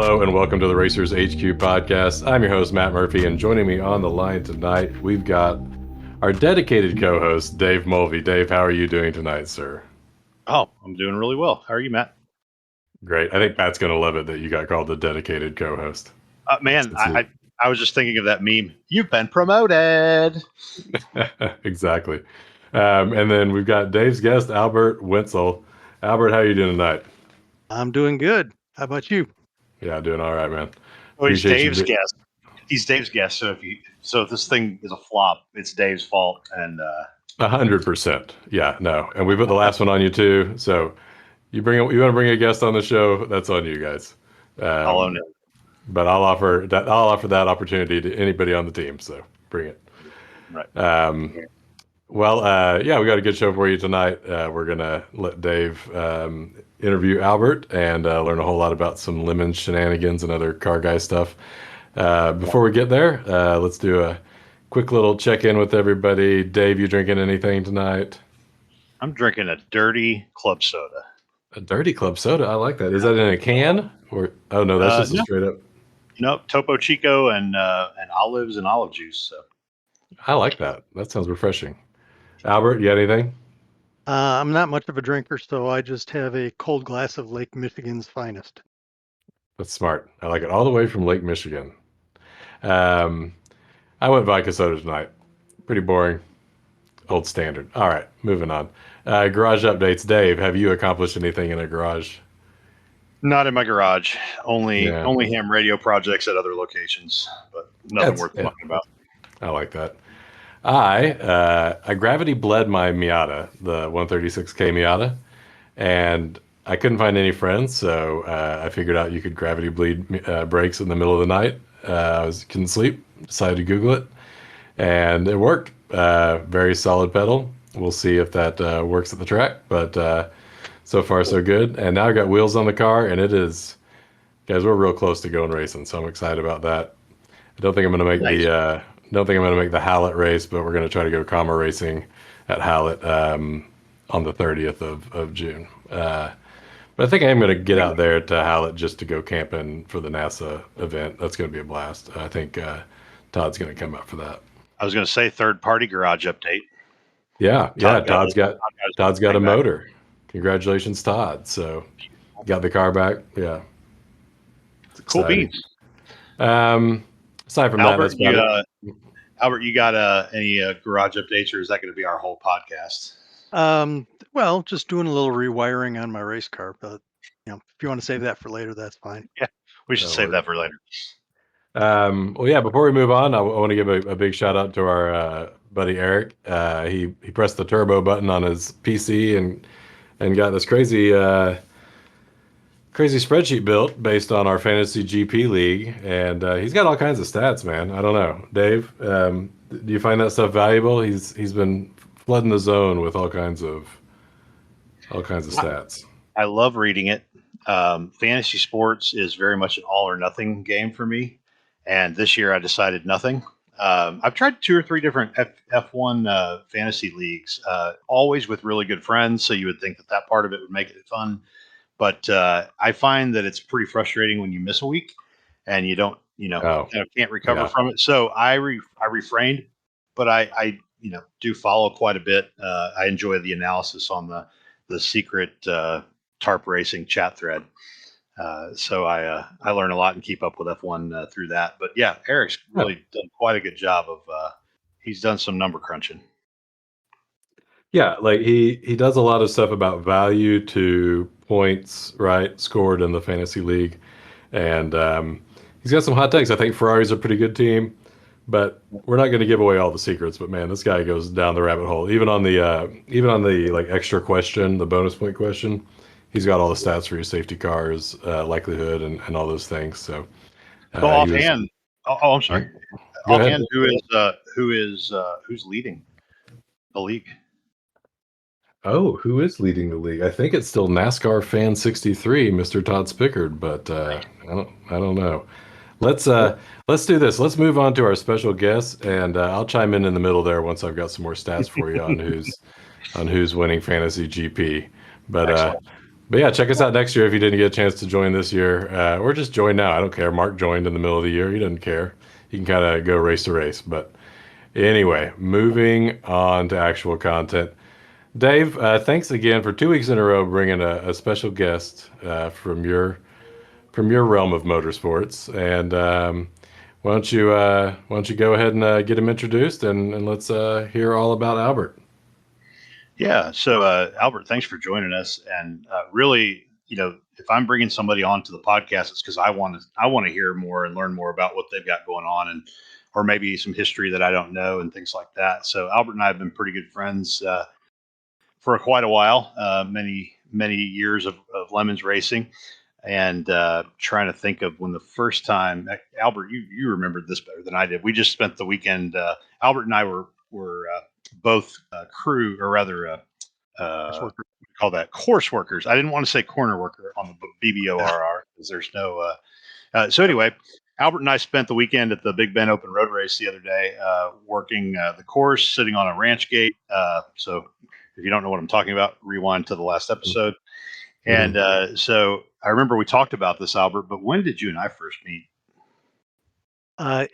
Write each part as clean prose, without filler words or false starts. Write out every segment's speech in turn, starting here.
Hello and welcome to the Racers HQ podcast. I'm your host, Matt Murphy, and joining me on the line tonight, we've got our dedicated co-host, Dave Mulvey. Dave, how are you doing tonight, sir? Oh, I'm doing really well. How are you, Matt? Great. I think Matt's going to love it that you got called the dedicated co-host. Man, I was just thinking of that meme. You've been promoted. Exactly. And then we've got Dave's guest, Albert Wentzel. Albert, how are you doing tonight? I'm doing good. How about you? Yeah, doing all right, man. Oh, he's Dave's guest. He's Dave's guest. So if this thing is a flop, it's Dave's fault. And 100%. Yeah, no. And we put the last one on you too. So you want to bring a guest on the show, that's on you guys. I'll own it. But I'll offer that opportunity to anybody on the team. So bring it. Right. Yeah, we got a good show for you tonight. We're gonna let Dave interview Albert and learn a whole lot about some Lemons shenanigans and other car guy stuff. Before we get there, let's do a quick little check-in with everybody. Dave, you drinking anything tonight? I'm drinking a dirty club soda. A dirty club soda? I like that. Is that in a can? Or oh no, that's just a straight up. No, Topo Chico and olives and olive juice. So. I like that. That sounds refreshing. Albert, you got anything? I'm not much of a drinker, so I just have a cold glass of Lake Michigan's finest. That's smart. I like it. All the way from Lake Michigan. I went vodka soda tonight. Pretty boring. Old standard. All right, moving on. Garage updates. Dave, have you accomplished anything in a garage? Not in my garage. Only ham radio projects at other locations, but nothing worth talking about. I like that. I gravity bled my Miata, the 136K Miata, and I couldn't find any friends, so I figured out you could gravity bleed brakes in the middle of the night. I couldn't sleep, decided to Google it, and it worked. Very solid pedal. We'll see if that works at the track, but so far so good. And now I got wheels on the car, and it is, guys, we're real close to going racing, so I'm excited about that. I don't think I'm going to make the Hallett race, but we're going to try to go Comma racing at Hallett on the 30th of June. But I think I am going to get out there to Hallett just to go camping for the NASA event. That's going to be a blast. I think Todd's going to come up for that. I was going to say third-party garage update. Yeah. Todd's got a motor. Congratulations, Todd. So got the car back. Yeah. Cool beans. Aside from Albert, that, that's about it. Albert, you got any garage updates, or is that going to be our whole podcast? Well, just doing a little rewiring on my race car, but if you want to save that for later, that's fine. Yeah, we should save that for later. Before we move on, I want to give a big shout out to our buddy Eric. He pressed the turbo button on his PC and got this crazy spreadsheet built based on our fantasy GP league, and he's got all kinds of stats, man. I don't know, Dave. Do you find that stuff valuable? He's been flooding the zone with all kinds of stats. I love reading it. Fantasy sports is very much an all or nothing game for me, and this year I decided nothing. I've tried 2 or 3 different F1 fantasy leagues, always with really good friends. So you would think that part of it would make it fun. But I find that it's pretty frustrating when you miss a week and you don't, can't recover from it. So I refrained, but I do follow quite a bit. I enjoy the analysis on the secret TARP racing chat thread. So I learn a lot and keep up with F1 through that. But yeah, Eric's really done quite a good job of. He's done some number crunching. Yeah, like he does a lot of stuff about value to points, right, scored in the fantasy league, and he's got some hot takes. I think Ferrari's a pretty good team, but we're not going to give away all the secrets. But man, this guy goes down the rabbit hole. Even on the like extra question, the bonus point question, he's got all the stats for your safety cars, likelihood, and all those things. So offhand, I'm sorry. Offhand, who's leading the league? Oh, who is leading the league? I think it's still NASCAR fan 63, Mr. Todd Spickard, but I don't know. Let's do this. Let's move on to our special guest, and I'll chime in the middle there once I've got some more stats for you on who's winning fantasy GP. But But yeah, check us out next year if you didn't get a chance to join this year, or just join now. I don't care. Mark joined in the middle of the year. He doesn't care. He can kind of go race to race. But anyway, moving on to actual content. Dave, thanks again for 2 weeks in a row bringing a special guest from your realm of motorsports. And why don't you go ahead and get him introduced, and let's hear all about Albert. Yeah. So, Albert, thanks for joining us. And really, if I'm bringing somebody onto the podcast, it's because I want to hear more and learn more about what they've got going on, and or maybe some history that I don't know and things like that. So, Albert and I have been pretty good friends for quite a while, many years of Lemons racing, and trying to think of when the first time, Albert, you remembered this better than I did. We just spent the weekend. Albert and I were both crew, or rather, call that course workers. I didn't want to say corner worker on the BBORR because there's no. So anyway, Albert and I spent the weekend at the Big Bend Open Road Race the other day, working the course, sitting on a ranch gate. So if you don't know what I'm talking about, rewind to the last episode. Mm-hmm. And so I remember we talked about this, Albert, but when did you and I first meet?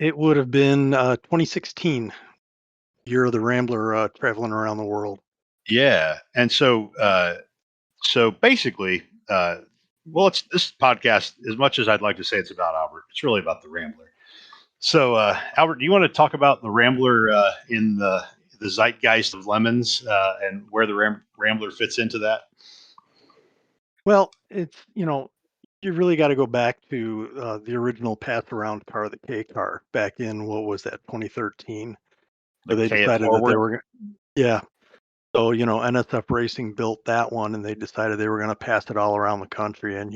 It would have been 2016, year of the Rambler, traveling around the world. Yeah. And so basically, well, it's this podcast, as much as I'd like to say it's about Albert, it's really about the Rambler. So, Albert, do you want to talk about the Rambler in the zeitgeist of Lemons and where the Rambler fits into that? Well, it's, you really got to go back to the original pass around car, the K car, back in, what was that, 2013, The where they K it decided that they forward? were, yeah. So, NSF Racing built that one, and they decided they were going to pass it all around the country. And,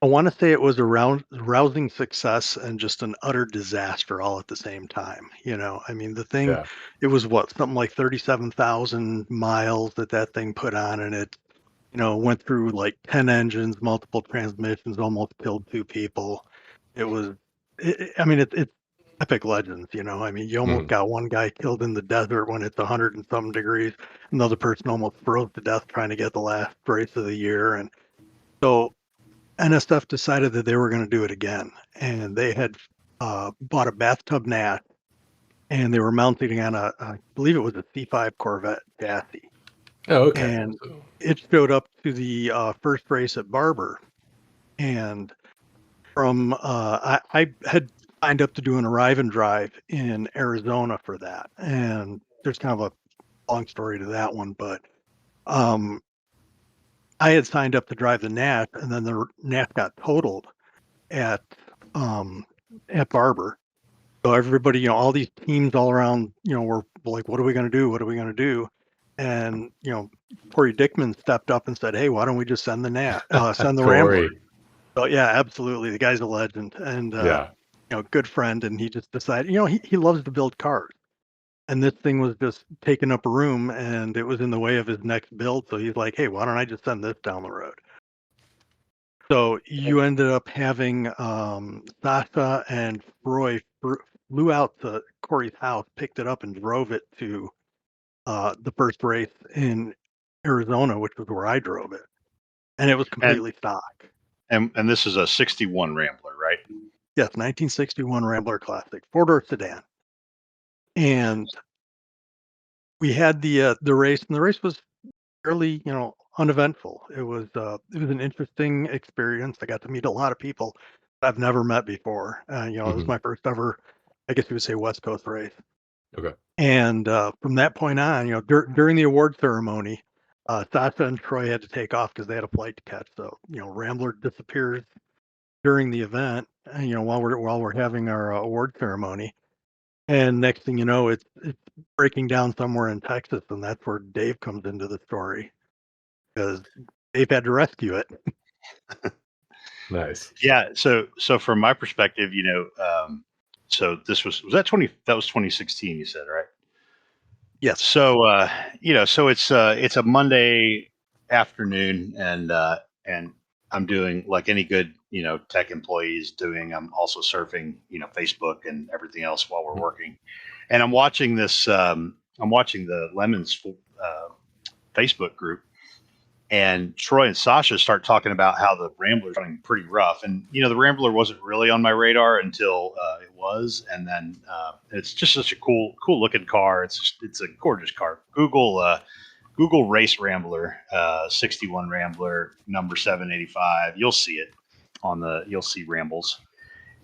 I want to say it was a rousing success and just an utter disaster all at the same time. I mean, the thing, Yeah. it was something like 37,000 miles that thing put on, and it, went through like 10 engines, multiple transmissions, almost killed 2 people. It was, I mean, it's epic legends. I mean, you almost Mm. got one guy killed in the desert when it's 100 and some degrees. Another person almost froze to death trying to get the last race of the year. And so NSF decided that they were going to do it again. And they had bought a bathtub Nat, and they were mounting it on I believe it was a C5 Corvette chassis. Oh, okay. And it showed up to the first race at Barber. And from I had signed up to do an arrive and drive in Arizona for that. And there's kind of a long story to that one, but I had signed up to drive the Nat, and then the Nat got totaled at at Barber. So everybody, all these teams all around, were like, "What are we going to do? What are we going to do?" And Corey Dickman stepped up and said, "Hey, why don't we just send send the Rambler?" Corey. So yeah, absolutely, the guy's a legend, and Yeah. good friend. And he just decided, he loves to build cars, and this thing was just taking up room, and it was in the way of his next build. So he's like, "Hey, why don't I just send this down the road?" So you ended up having Sasha and Roy flew out to Corey's house, picked it up, and drove it to the first race in Arizona, which was where I drove it, and it was And completely stock. and this is a 61 Rambler, right? Yes, 1961 Rambler Classic, 4-door sedan, and we had the race, and the race was fairly, uneventful. It was an interesting experience. I got to meet a lot of people I've never met before. It was Hmm. my first ever, I guess you would say, West Coast race. Okay. And from that point on, during the award ceremony, Sasha and Troy had to take off because they had a flight to catch. So Rambler disappears during the event. While we're having our award ceremony, and next thing you know, it's breaking down somewhere in Texas, and that's where Dave comes into the story because Dave had to rescue it. Nice. Yeah. So from my perspective, so this was that 2016, you said, right? Yes. So so it's a Monday afternoon, and I'm doing like any good tech employee is doing. I'm also surfing Facebook and everything else while we're working, and I'm watching this. I'm watching the Lemons Facebook group, and Troy and Sasha start talking about how the Rambler's running pretty rough. And, the Rambler wasn't really on my radar until it was. And then it's just such a cool looking car. It's a gorgeous car. Google Race Rambler, 61 Rambler, number 785. You'll see it you'll see Rambles.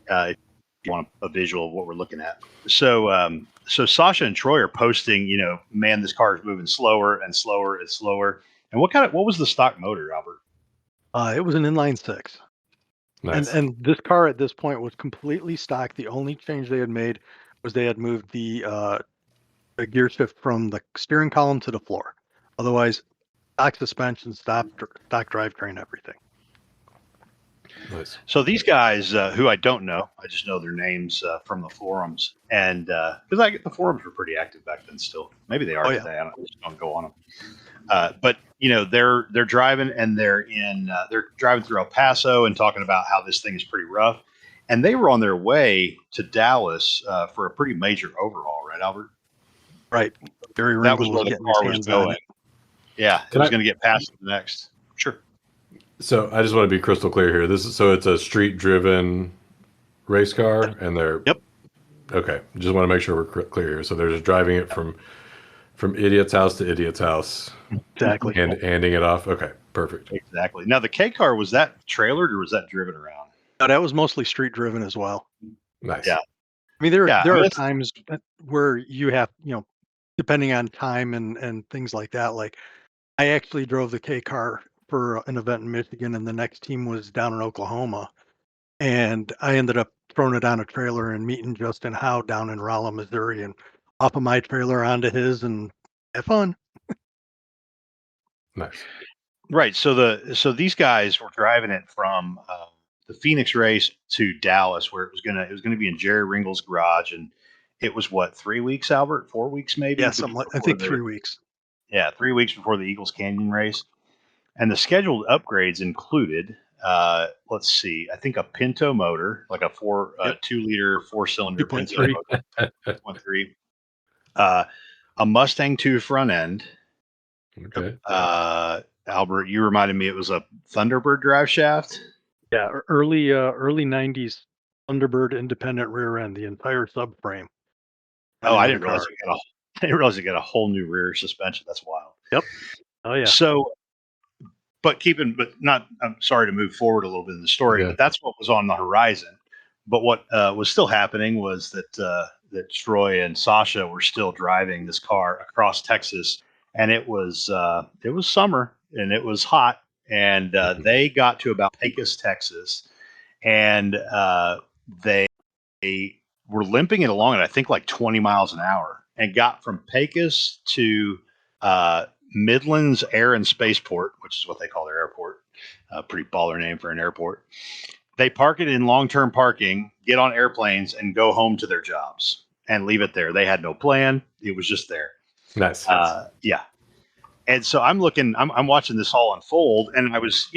If you want a visual of what we're looking at. So Sasha and Troy are posting, man, this car is moving slower and slower and slower. And what was the stock motor, Albert? It was an inline six. Nice. And this car at this point was completely stock. The only change they had made was they had moved the gear shift from the steering column to the floor. Otherwise, stock suspension, stock drivetrain, everything. Nice. So these guys, who I don't know, I just know their names from the forums, and because the forums were pretty active back then. Still, maybe they are today. I don't go on them. But they're driving, and they're driving through El Paso and talking about how this thing is pretty rough, and they were on their way to Dallas for a pretty major overhaul, right, Albert? Right. Jerry That Ringel was where the getting his car was hands on going. it. Yeah, it was going to get past the next. Sure. So I just want to be crystal clear here. It's a street-driven race car, and they're Yep. Okay. Just want to make sure we're clear here. So they're just driving it from idiot's house to idiot's house, Exactly. and handing it off. Okay, perfect. Exactly. Now the K car, was that trailered or was that driven around? No, that was mostly street driven as well. Nice. Yeah. I mean, there are that's- times where you have, depending on time and things like that. Like, I actually drove the K car for an event in Michigan, and the next team was down in Oklahoma, and I ended up throwing it on a trailer and meeting Justin Howe down in Rolla, Missouri, and off of my trailer onto his, and have fun. Nice. Right. So these guys were driving it from the Phoenix race to Dallas, where it was gonna be in Jerry Ringel's garage, and it was what, 3 weeks, Albert? 4 weeks, maybe? Yeah, something like, I think 3 weeks. Yeah, 3 weeks before the Eagles Canyon race, and the scheduled upgrades included, let's see, I think a Pinto motor, like a 2-liter 4-cylinder Pinto 2.3. motor, 2.3, a Mustang 2 front end. Okay. Albert, you reminded me it was a Thunderbird drive shaft. Yeah, early 90s Thunderbird independent rear end, the entire subframe. Oh, I didn't realize it got a whole new rear suspension. That's wild. Yep. Oh yeah. So, I'm sorry to move forward a little bit in the story, but that's what was on the horizon. But what was still happening was that Troy and Sasha were still driving this car across Texas, and it was summer and it was hot, and they got to about Pecos, Texas, and they were limping it along at I think like 20 miles an hour, and got from Pecos to Midlands Air and Spaceport, which is what they call their airport. Pretty baller name for an airport. They park it in long-term parking, get on airplanes, and go home to their jobs and leave it there. They had no plan. It was just there. Nice. Yeah. And so I'm watching this all unfold, and I was,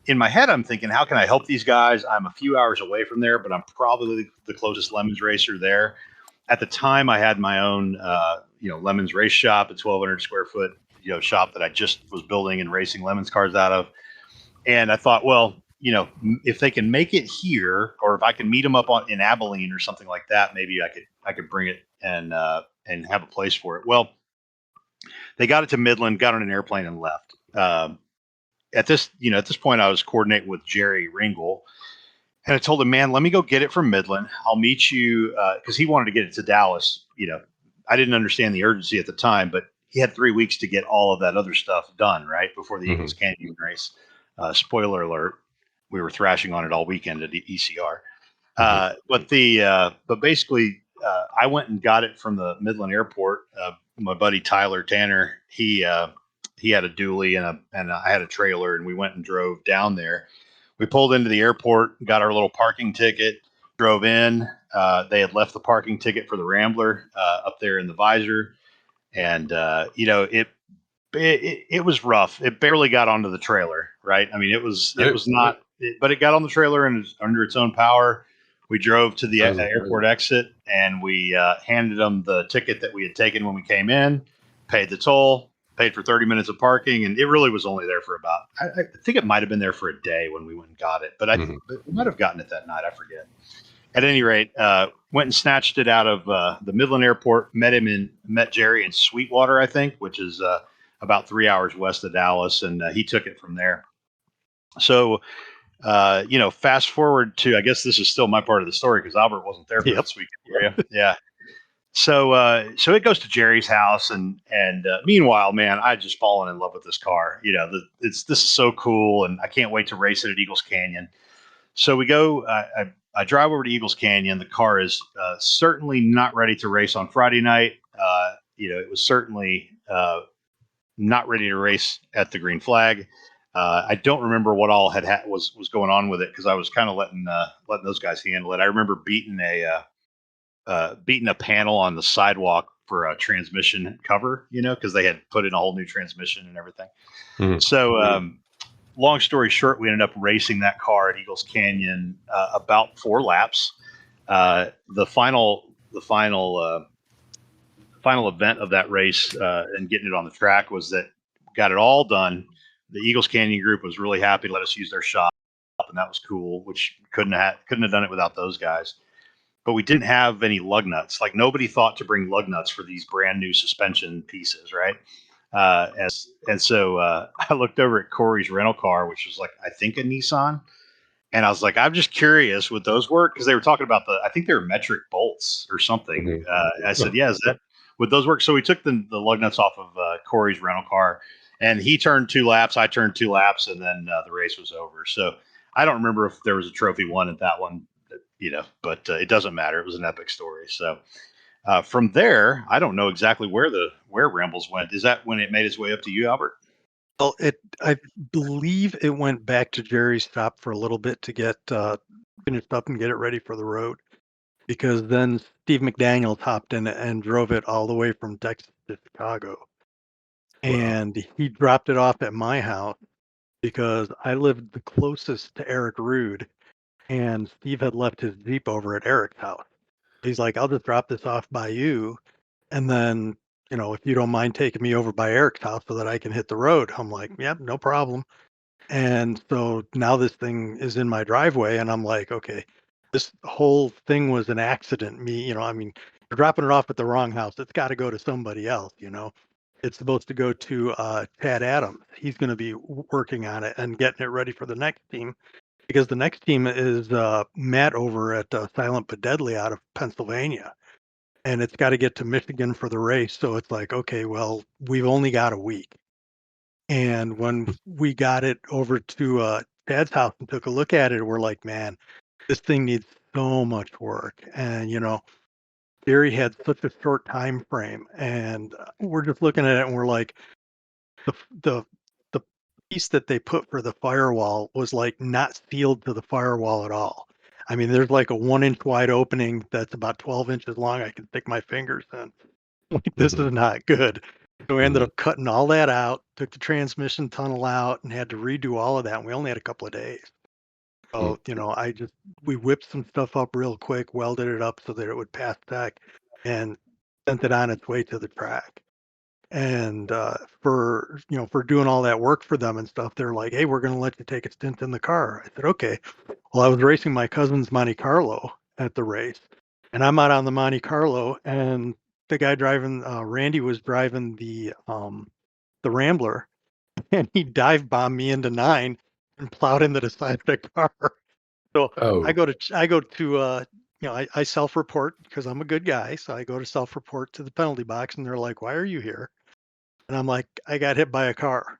in my head, I'm thinking, how can I help these guys? I'm a few hours away from there, but I'm probably the closest Lemons racer there. At the time, I had my own, Lemons race shop, a 1,200 square foot, shop that I just was building and racing Lemons cars out of. And I thought, well, if they can make it here, or if I can meet them up in Abilene or something like that, maybe I could bring it and have a place for it. Well, they got it to Midland, got on an airplane, and left. At this point, I was coordinating with Jerry Ringel, and I told him, man, let me go get it from Midland. I'll meet you, because he wanted to get it to Dallas. I didn't understand the urgency at the time, but he had 3 weeks to get all of that other stuff done, right, before the Eagles Canyon race. Spoiler alert, we were thrashing on it all weekend at ECR. But basically, I went and got it from the Midland airport. My buddy Tyler Tanner, he had a dually and I had a trailer, and we went and drove down there. We pulled into the airport, got our little parking ticket, drove in. They had left the parking ticket for the Rambler up there in the visor, and it was rough. It barely got onto the trailer, right? I mean, it was not, but it got on the trailer and under its own power. We drove to the airport exit, and we handed them the ticket that we had taken when we came in, paid the toll, paid for 30 minutes of parking, and it really was only there for about, I think it might have been there for a day when we went and got it, but we might have gotten it that night. I forget. At any rate, went and snatched it out of the Midland Airport. Met Jerry in Sweetwater, I think, which is about 3 hours west of Dallas, and he took it from there. So, fast forward to, I guess this is still my part of the story because Albert wasn't there for this weekend. Yeah. So it goes to Jerry's house, and meanwhile, man, I just fallen in love with this car. This is so cool, and I can't wait to race it at Eagles Canyon. So we go. I drive over to Eagles Canyon. The car is certainly not ready to race on Friday night. It was certainly not ready to race at the Green Flag. I don't remember what all was going on with it because I was kind of letting those guys handle it. I remember beating a panel on the sidewalk for a transmission cover, because they had put in a whole new transmission and everything. Mm-hmm. So, long story short, we ended up racing that car at Eagles Canyon about 4 laps. The final event of that race and getting it on the track was that got it all done. The Eagles Canyon group was really happy to let us use their shop, and that was cool, which couldn't have done it without those guys. But we didn't have any lug nuts. Like, nobody thought to bring lug nuts for these brand new suspension pieces, right? So I looked over at Corey's rental car, which was I think a Nissan. And I was like, I'm just curious, would those work? Because they were talking about I think they were metric bolts or something. Mm-hmm. I said, yeah, would those work? So we took the lug nuts off of Corey's rental car, and he turned 2 laps. I turned 2 laps, and then the race was over. So I don't remember if there was a trophy won at that one, but it doesn't matter. It was an epic story. So from there, I don't know exactly where Rambles went. Is that when it made its way up to you, Albert? Well, I believe it went back to Jerry's shop for a little bit to get finished up and get it ready for the road, because then Steve McDaniels hopped in and drove it all the way from Texas to Chicago. Wow. And he dropped it off at my house because I lived the closest to Eric Rude, and Steve had left his Jeep over at Eric's house. He's like, I'll just drop this off by you, and then, if you don't mind taking me over by Eric's house so that I can hit the road. I'm like, yep, no problem. And so now this thing is in my driveway, and I'm like, okay, this whole thing was an accident. You're dropping it off at the wrong house. It's got to go to somebody else, It's supposed to go to Tad Adams. He's going to be working on it and getting it ready for the next team, because the next team is Matt over at Silent But Deadly out of Pennsylvania. And it's got to get to Michigan for the race. So it's like, okay, well, we've only got a week. And when we got it over to Tad's house and took a look at it, we're like, man, this thing needs so much work. And, Gary had such a short time frame. And we're just looking at it and we're like, the piece that they put for the firewall was not sealed to the firewall at all. There's a 1-inch wide opening that's about 12 inches long. I can stick my fingers in. This is not good. So we ended up cutting all that out, took the transmission tunnel out, and had to redo all of that. And we only had a couple of days. So, we whipped some stuff up real quick, welded it up so that it would pass tech, and sent it on its way to the track. And for doing all that work for them and stuff, they're like, hey, we're going to let you take a stint in the car. I said, okay. Well, I was racing my cousin's Monte Carlo at the race, and I'm out on the Monte Carlo, and the guy driving, Randy, was driving the Rambler, and he dive bombed me into 9 and plowed into the side of the car. So I go to I self-report because I'm a good guy. So I go to self-report to the penalty box, and they're like, why are you here? And I'm like, I got hit by a car.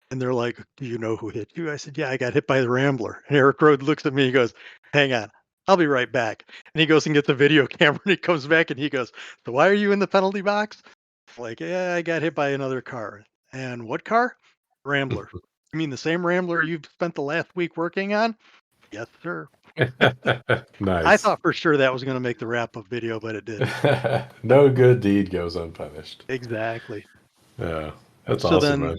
And they're like, do you know who hit you? I said, yeah, I got hit by the Rambler. And Eric Rode looks at me, he goes, hang on, I'll be right back. And he goes and gets a video camera, and he comes back and he goes, so why are you in the penalty box? I'm like, yeah, I got hit by another car. And what car? Rambler. You mean the same Rambler you've spent the last week working on? Yes, sir. Nice. I thought for sure that was going to make the wrap-up video, but it didn't. No good deed goes unpunished. Exactly. Yeah, that's awesome. So then,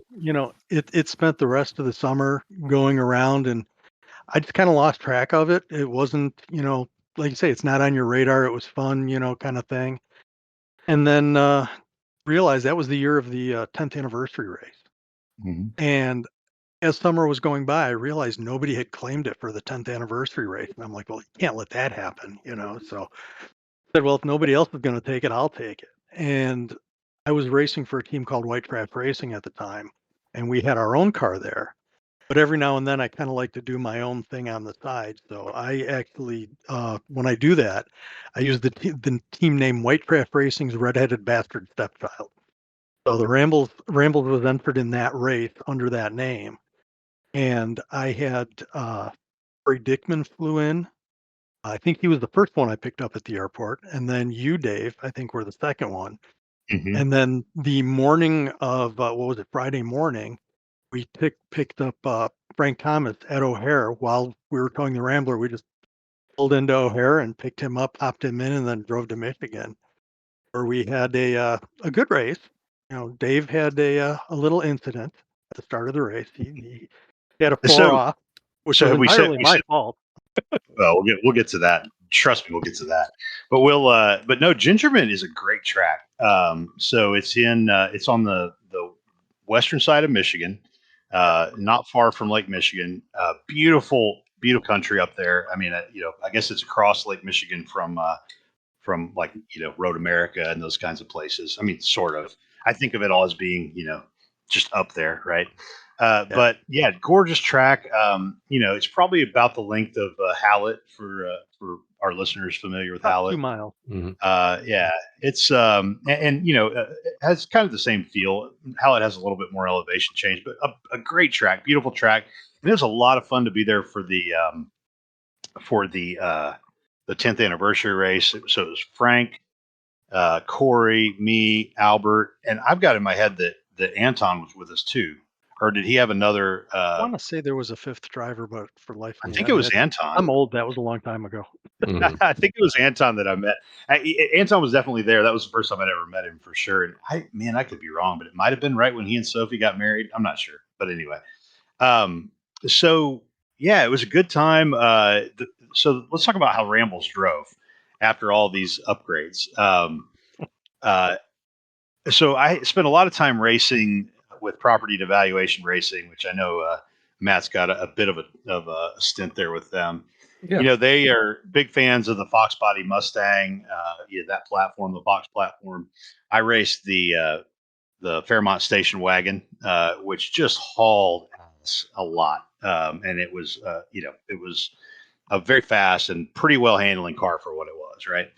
it spent the rest of the summer going around, and I just kind of lost track of it. It wasn't, like you say, it's not on your radar. It was fun, kind of thing. And then realized that was the year of the 10th anniversary race. Mhm. And as summer was going by, I realized nobody had claimed it for the 10th anniversary race. And I'm like, well, you can't let that happen, So I said, well, if nobody else is going to take it, I'll take it. And I was racing for a team called White Trash Racing at the time, and we had our own car there. But every now and then, I kind of like to do my own thing on the side. So I actually, when I do that, I use the team name White Trash Racing's Redheaded Bastard Stepchild. So the Rambles was entered in that race under that name, and I had Corey Dickman flew in. I think he was the first one I picked up at the airport, and then you, Dave, I think were the second one. Mhm. And then the morning of Friday morning, we picked up Frank Thomas at O'Hare while we were towing the Rambler. We just pulled into O'Hare and picked him up, hopped him in, and then drove to Michigan, where we had a good race. Dave had a little incident at the start of the race. He had a four So off, which so was have we said entirely my fault. well, we'll get to that. Trust me, we'll get to that. But but no, Gingerman is a great track. So it's on the western side of Michigan, not far from Lake Michigan. Beautiful country up there. I mean, I guess it's across Lake Michigan from like Road America and those kinds of places. I mean, sort of. I think of it all as being just up there, right? Yeah, But yeah, gorgeous track. It's probably about the length of Hallett for our listeners familiar with about 2 Hallett. miles. Mhm. Yeah, it's it has kind of the same feel. Hallett has a little bit more elevation change, but a great track, beautiful track, and it was a lot of fun to be there for the 10th anniversary race. So it was Frank, Corey, me, Albert, and I've got in my head that Anton was with us too, or did he have another? I want to say there was a fifth driver, but for the life I of me, think it was Anton. I'm old. That was a long time ago. Mhm. I think it was Anton that I met. Anton was definitely there. That was the first time I'd ever met him for sure. And I could be wrong, but it might have been right when he and Sophie got married. I'm not sure, but anyway. Um, so yeah, it was a good time. So let's talk about how Rambles drove after all these upgrades. Uh, so I spent a lot of time racing with property evaluation racing, which I know Matt's got a bit of a stint there with them. Yeah. They are big fans of the Fox Body Mustang, that platform, the Fox platform. I raced the Fairmont station wagon, which just hauled ass a lot, and it was a very fast and pretty well handling car for what it was. Right,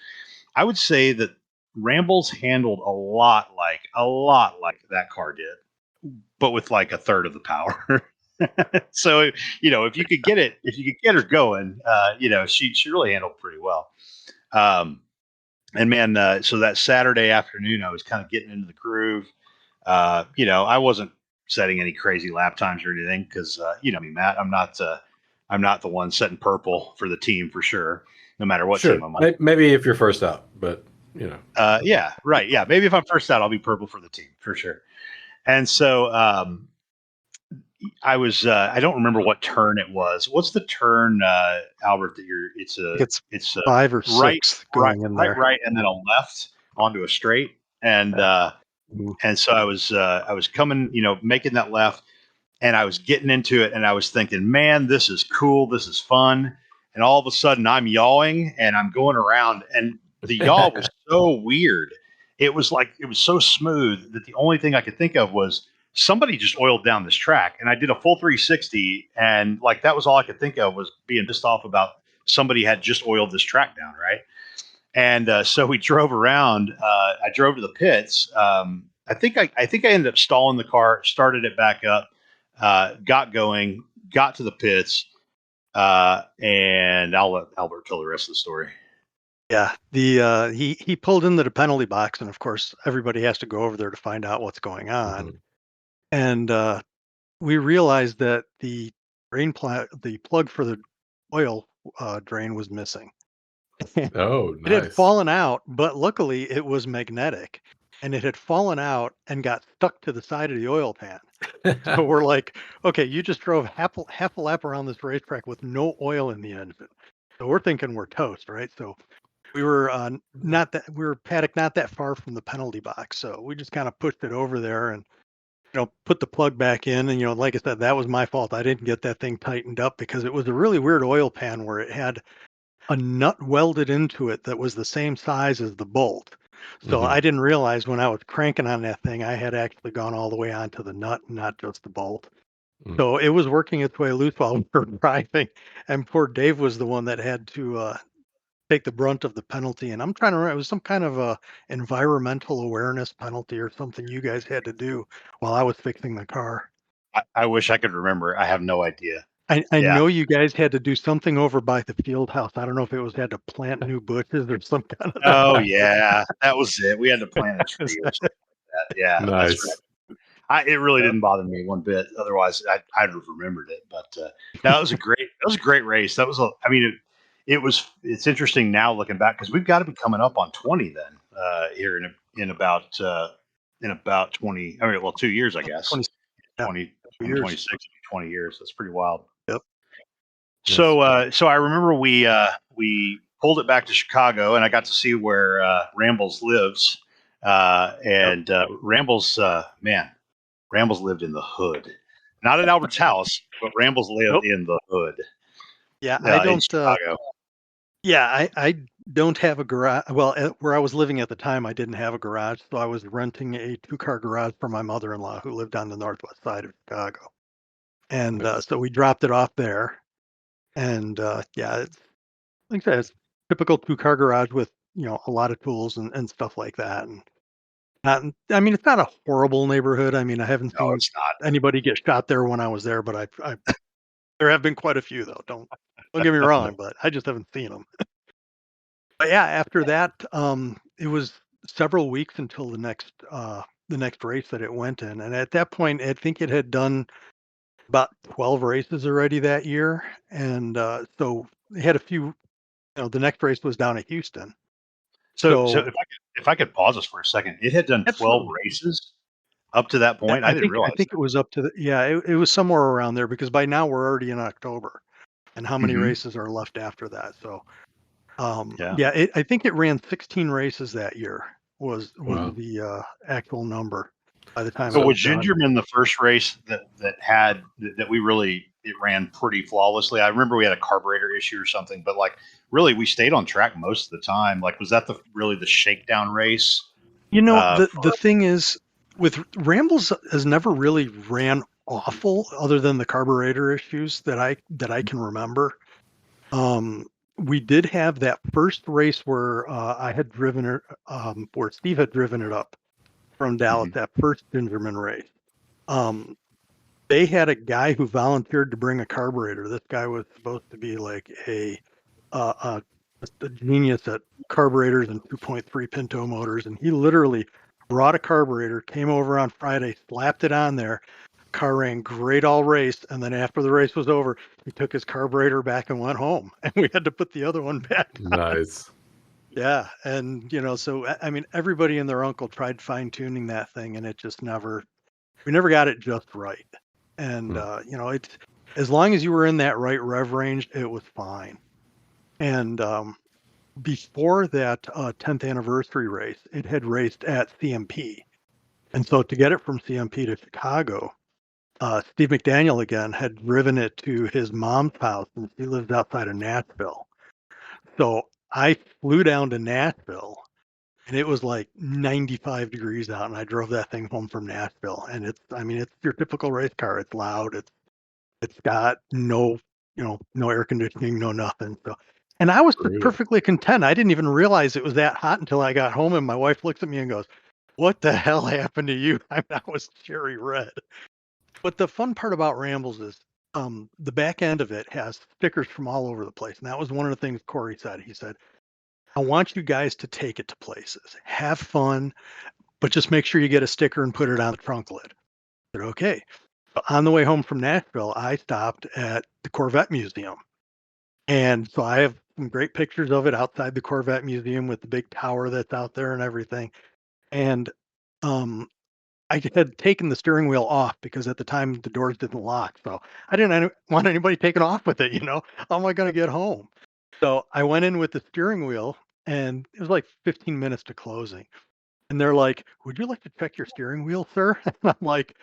I would say that Rambles handled a lot like that car did, but with like a third of the power. So if you could get her going, she really handled pretty well. Um, and man, so that Saturday afternoon, I was kind of getting into the groove. I wasn't setting any crazy lap times or anything because you know me, Matt. I'm not the one setting purple for the team for sure, no matter what team Sure. I'm on. Maybe if you're first out, but you know. Yeah, right. Yeah, maybe if I'm first out, I'll be purple for the team for sure. And so I don't remember what turn it was. What's the turn, Albert? I think it's it's 5 or right, 6 going in there. right, and then a left onto a straight, and Yeah. so I was coming, making that left, and I was getting into it, and I was thinking, man, this is cool, this is fun, and all of a sudden I'm yawing and I'm going around, and the yaw was so weird. It was so smooth that the only thing I could think of was somebody just oiled down this track, and I did a full 360, and like that was all I could think of was being pissed off about somebody had just oiled this track down, right? And so we drove around. I drove to the pits. I think I ended up stalling the car, started it back up, got going, got to the pits, and I'll let Albert tell the rest of the story. Yeah, he pulled into the penalty box, and of course everybody has to go over there to find out what's going on. Mhm. And we realized that the the plug for the oil drain was missing. Oh, It had nice. fallen out, but luckily it was magnetic, and it had fallen out and got stuck to the side of the oil pan. So we're like, okay, you just drove half a lap around this racetrack with no oil in the engine. So we're thinking we're toast, right? So we were we were paddock not that far from the penalty box, so we just kind of pushed it over there and put the plug back in. And like I said, that was my fault. I didn't get that thing tightened up because it was a really weird oil pan where it had a nut welded into it that was the same size as the bolt. So Hmm. I didn't realize when I was cranking on that thing, I had actually gone all the way onto the nut and not just the bolt. Mm. So it was working its way loose while we were driving, and poor Dave was the one that had to take the brunt of the penalty. And I'm trying to remember, it was some kind of a environmental awareness penalty or something you guys had to do while I was fixing the car. I wish I could remember. I have no idea. I Yeah. know you guys had to do something over by the field house. I don't know if it was had to plant new bushes or some kind of Oh yeah, that was it. We had to plant a tree or something like that. Yeah, that's right. Nice. It really Yeah. didn't bother me one bit. Otherwise, I'd have remembered it. But that was a great race. That was I mean, it's interesting now looking back because we've got to be coming up on 20 then here in about 20. I mean, well, 2 years, I guess. 20, yeah, 20, years. 26, 20 years. That's pretty wild. Yep. Yes. So I remember we pulled it back to Chicago, and I got to see where Rambles lives. Yep. And man, Rambles lived in the hood, not at Albert's house, but Rambles lived Nope. in the hood Yeah, I in don't. Chicago. Yeah, I don't have a garage. Well, where I was living at the time, I didn't have a garage, so I was renting a two-car garage from my mother-in-law who lived on the northwest side of Chicago, and Nice. so we dropped it off there. And yeah, it's like I said, it's typical two-car garage with a lot of tools and stuff like that. And not, I mean, it's not a horrible neighborhood. I mean, I haven't No, seen it's not. anybody get shot there when I was there, but I there have been quite a few though. Don't get me wrong, but I just haven't seen them. But yeah, after that, it was several weeks until the next race that it went in, and at that point, I think it had done about 12 races already that year, and so they had a few. The next race was down at Houston, So so if I could pause us for a second, it had done 12 absolutely. races up to that point. I didn't I realize think it was up to it was somewhere around there because by now we're already in October, and how that. many races are left after that? So Yeah. yeah, I think it ran 16 races that year was Wow. the actual number by the time So it was was done. Gingerman the first race that we really it ran pretty flawlessly? I remember we had a carburetor issue or something, but like really we stayed on track most of the time. Like was that really the shakedown race? The thing is with Rambles has never really ran awful other than the carburetor issues that I can remember. Um, we did have that first race where I had driven it, where Steve had driven it up from Dallas, Mhm. that first Gingerman race. Um, they had a guy who volunteered to bring a carburetor. This guy was supposed to be like uh, uh, a genius at carburetors and 2.3 Pinto motors, and he literally brought a carburetor, came over on Friday, slapped it on there. Car ran great all race, and then after the race was over, he took his carburetor back and went home, and we had to put the other one back. Nice. Yeah, and so I mean, everybody and their uncle tried fine tuning that thing, and it just never. We never got it just right. And Hmm. it's as long as you were in that right rev range, it was fine. And before that 10th anniversary race, it had raced at CMP. And so to get it from CMP to Chicago, Steve McDaniel again had driven it to his mom's house, and she lives outside of Nashville. So I flew down to Nashville, and it was like 95 degrees out, and I drove that thing home from Nashville. And I mean, it's your typical race car. It's loud. It's got no, no air conditioning, no nothing. So, and I was Brutal. perfectly content. I didn't even realize it was that hot until I got home, and my wife looks at me and goes, "What the hell happened to you?" I mean, I was cherry red. But the fun part about Rambles is the back end of it has stickers from all over the place. And that was one of the things Corey said. He said, I want you guys to take it to places, have fun, but just make sure you get a sticker and put it on the trunk lid. I said, okay. But on the way home from Nashville, I stopped at the Corvette Museum. And so I have some great pictures of it outside the Corvette Museum with the big tower that's out there and everything. And um, I had taken the steering wheel off because at the time the doors didn't lock. So I didn't want anybody taking off with it. How am I going to get home? So I went in with the steering wheel and it was like 15 minutes to closing. And they're like, "Would you like to check your steering wheel, sir?" And I'm like,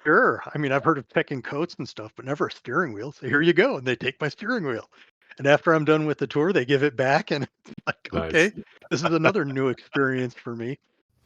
"Sure." I mean, I've heard of checking coats and stuff, but never a steering wheel. So here you go. And they take my steering wheel. And after I'm done with the tour, they give it back. And it's like, Nice. okay, this is another new experience for me.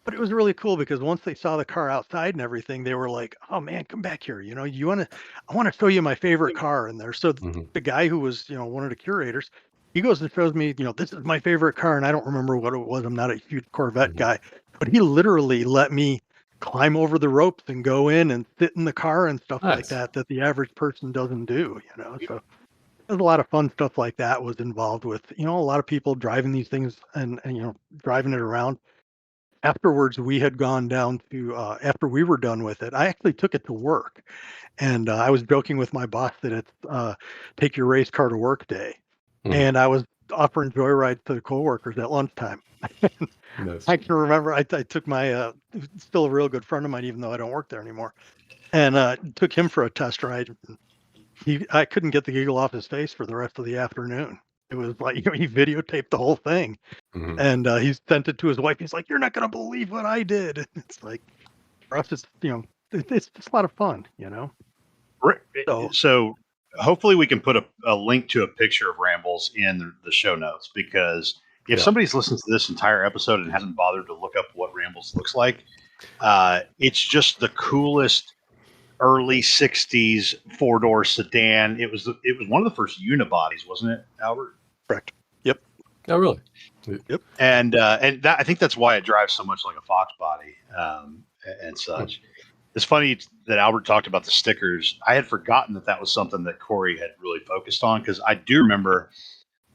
But it was really cool because once they saw the car outside and everything, they were like, "Oh man, come back here. I want to show you my favorite car in there." So Hmm. the guy who was, one of the curators, he goes and shows me, this is my favorite car. And I don't remember what it was. I'm not a huge Corvette Hmm. guy, but he literally let me climb over the ropes and go in and sit in the car and stuff like Nice. that the average person doesn't do. So there's a lot of fun stuff like that was involved with, a lot of people driving these things and driving it around. Afterwards, we had gone down to after we were done with it, I actually took it to work, and I was joking with my boss that it's take your race car to work day, Hmm. and I was offering joyrides to the coworkers at lunchtime. Nice. I can remember I took my still a real good friend of mine, even though I don't work there anymore, and took him for a test ride. I couldn't get the giggle off his face for the rest of the afternoon. It was like he videotaped the whole thing, Hmm. and he sent it to his wife. He's like, "You're not gonna believe what I did." It's like for us, it's it's just a lot of fun. So So hopefully we can put a link to a picture of Rambles in the show notes, because if Yeah. somebody's listened to this entire episode and hasn't bothered to look up what Rambles looks like, it's just the coolest early '60s four-door sedan. It was one of the first unibodies, wasn't it, Albert? correct. Yep. Oh, really? Yep. And I think that's why it drives so much like a Fox body, and such. It's funny that Albert talked about the stickers. I had forgotten that was something that Corey had really focused on, because I do remember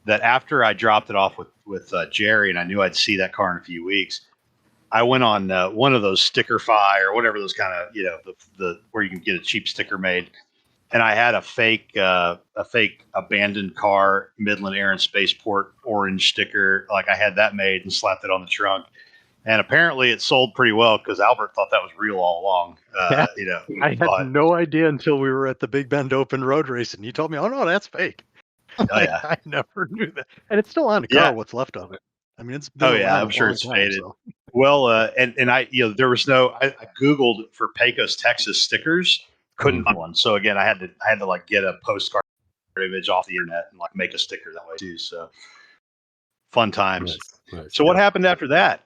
that after I dropped it off with Jerry, and I knew I'd see that car in a few weeks, I went on one of those Stickerfy or whatever, those kind of, the where you can get a cheap sticker made, and I had a fake abandoned car Midland Air and Spaceport orange sticker. Like, I had that made and slapped it on the trunk, and apparently it sold pretty well because Albert thought that was real all along. Yeah. I had But no idea until we were at the Big Bend Open Road Race, and you told me, "Oh no, that's fake." oh Like yeah, I never knew that, and it's still on the car. yeah, What's left of it? I mean, it's been oh yeah, around I'm a sure long it's time. faded. So Well, and I, there was no. I googled for Pecos, Texas stickers, couldn't Mhm. find one. So again, I had to like get a postcard image off the internet and like make a sticker that way too. So fun times. Nice. Nice. So what Yeah. happened after that?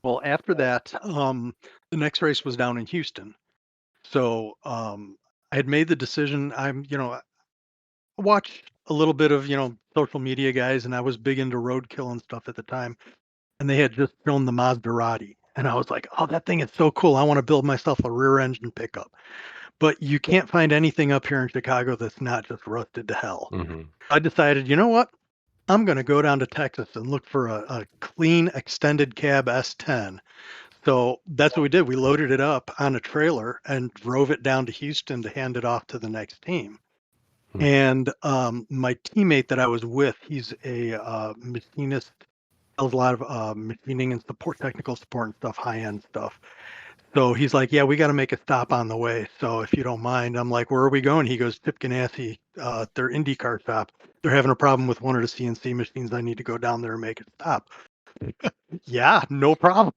well, after that, the next race was down in Houston. So I had made the decision. I watched a little bit of social media guys, and I was big into roadkill and stuff at the time. And they had just shown the Maserati, and I was like, "Oh, that thing is so cool! I want to build myself a rear engine pickup." But you can't find anything up here in Chicago that's not just rusted to hell. Hmm. I decided, you know what? I'm going to go down to Texas and look for a clean extended cab S10. So that's what we did. We loaded it up on a trailer and drove it down to Houston to hand it off to the next team. Hmm. And my teammate that I was with, he's a machinist, does a lot of machining and support, technical support and stuff, high end stuff. So he's like, "Yeah, we got to make a stop on the way. So if you don't mind," I'm like, "Where are we going?" He goes, "Tip Ganassi, their IndyCar shop. They're having a problem with one of the CNC machines. I need to go down there and make it stop." Yeah, no problem.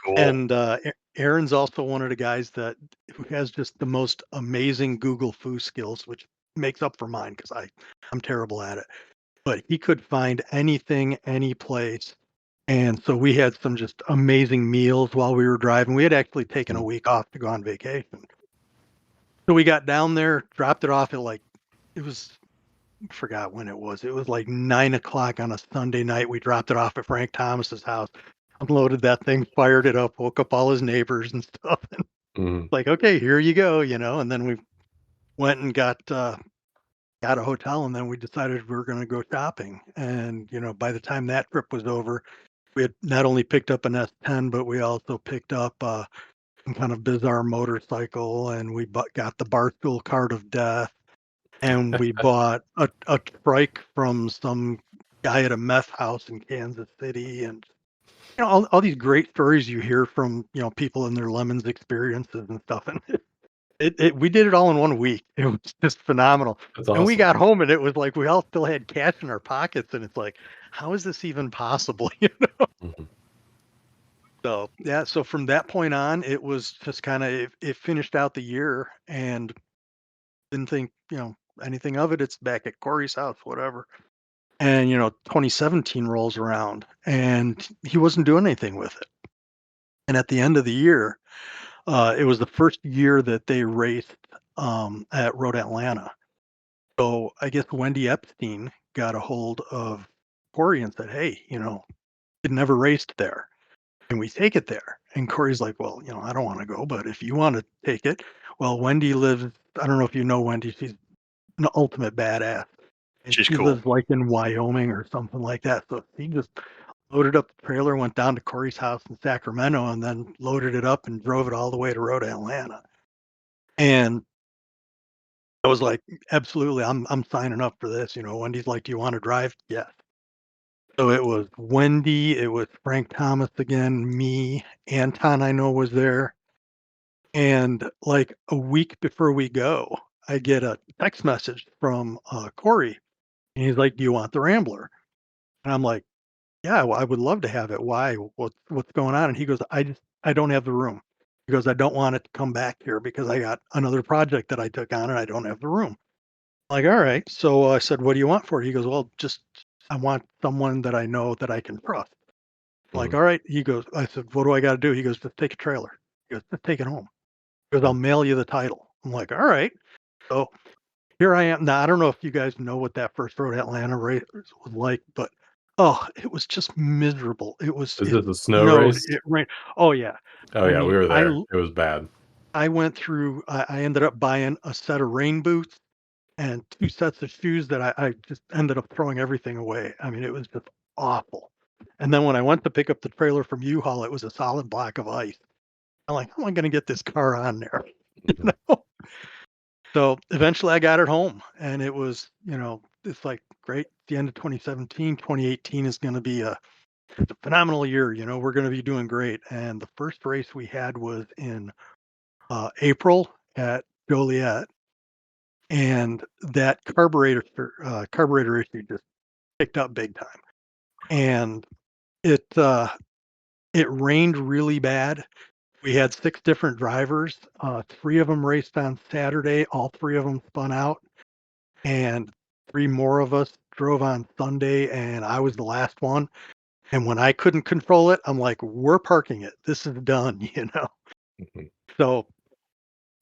Cool. And Aaron's also one of the guys who has just the most amazing Google foo skills, which makes up for mine because I'm terrible at it. But he could find anything, any place. And so we had some just amazing meals while we were driving. We had actually taken a week off to go on vacation. So we got down there, dropped it off at it was, I forgot when it was. It was like 9 o'clock on a Sunday night. We dropped it off at Frank Thomas's house, unloaded that thing, fired it up, woke up all his neighbors and stuff. And Hmm. like, okay, here you go. And then we went and got a hotel, and then we decided we were going to go shopping. And, by the time that trip was over, we had not only picked up an S10, but we also picked up some kind of bizarre motorcycle, and we got the Barstool Cart of Death, and we bought a trike from some guy at a meth house in Kansas City, and all these great stories you hear from people in their Lemons experiences and stuff. And We did it all in 1 week. It was just phenomenal. That's And we awesome. got home and it was like we all still had cash in our pockets, and it's like, how is this even possible? You know? Mhm. So yeah, so from that point on, it was just kind of it finished out the year and didn't think, anything of it. It's back at Corey's house, whatever. And 2017 rolls around and he wasn't doing anything with it. And at the end of the year, it was the first year that they raced at Road Atlanta. So I guess Wendy Epstein got a hold of Corey and said, "Hey, it never raced there. Can we take it there?" And Corey's like, "Well, I don't want to go, but if you want to take it." Well, Wendy lives, I don't know if you know Wendy, she's an ultimate badass. And She's she cool. lives like in Wyoming or something like that. So he just loaded up the trailer, went down to Corey's house in Sacramento, and then loaded it up and drove it all the way to Road Atlanta. And I was like, absolutely, I'm signing up for this. Wendy's like, "Do you want to drive?" Yes. So it was Wendy, it was Frank Thomas again, me, Anton I know was there. And like a week before we go, I get a text message from Corey. And he's like, "Do you want the Rambler?" And I'm like, "Yeah, well, I would love to have it. Why? What's going on?" And he goes, I don't have the room. He goes, "I don't want it to come back here because I got another project that I took on and I don't have the room." Like, all right. So I said, "What do you want for it?" He goes, "Well, just I want someone that I know that I can trust." Like, Mhm. all right. He goes, I said, "What do I got to do?" He goes, "Just take a trailer." He goes, "Just take it home." He goes, "I'll mail you the title." I'm like, all right. So here I am. Now, I don't know if you guys know what that first Road Atlanta race was like, but oh, it was just miserable. Is It this a snow snowed, race? it rained. Oh yeah. Oh I yeah, we mean, were there. It was bad. I went through, I ended up buying a set of rain boots and 2 sets of shoes that I just ended up throwing everything away. I mean, it was just awful. And then when I went to pick up the trailer from U-Haul, it was a solid block of ice. I'm like, "How am I gonna get this car on there?" Mhm. So eventually I got it home and it was, it's like great. The end of 2017, 2018 is going to be it's a phenomenal year. We're going to be doing great. And the first race we had was in April at Joliet, and that carburetor issue just picked up big time. And it it rained really bad. We had 6 different drivers. 3 of them raced on Saturday. All 3 of them spun out, and 3 more of us drove on Sunday, and I was the last one. And when I couldn't control it, I'm like, "We're parking it. This is done," you know? Mhm. So,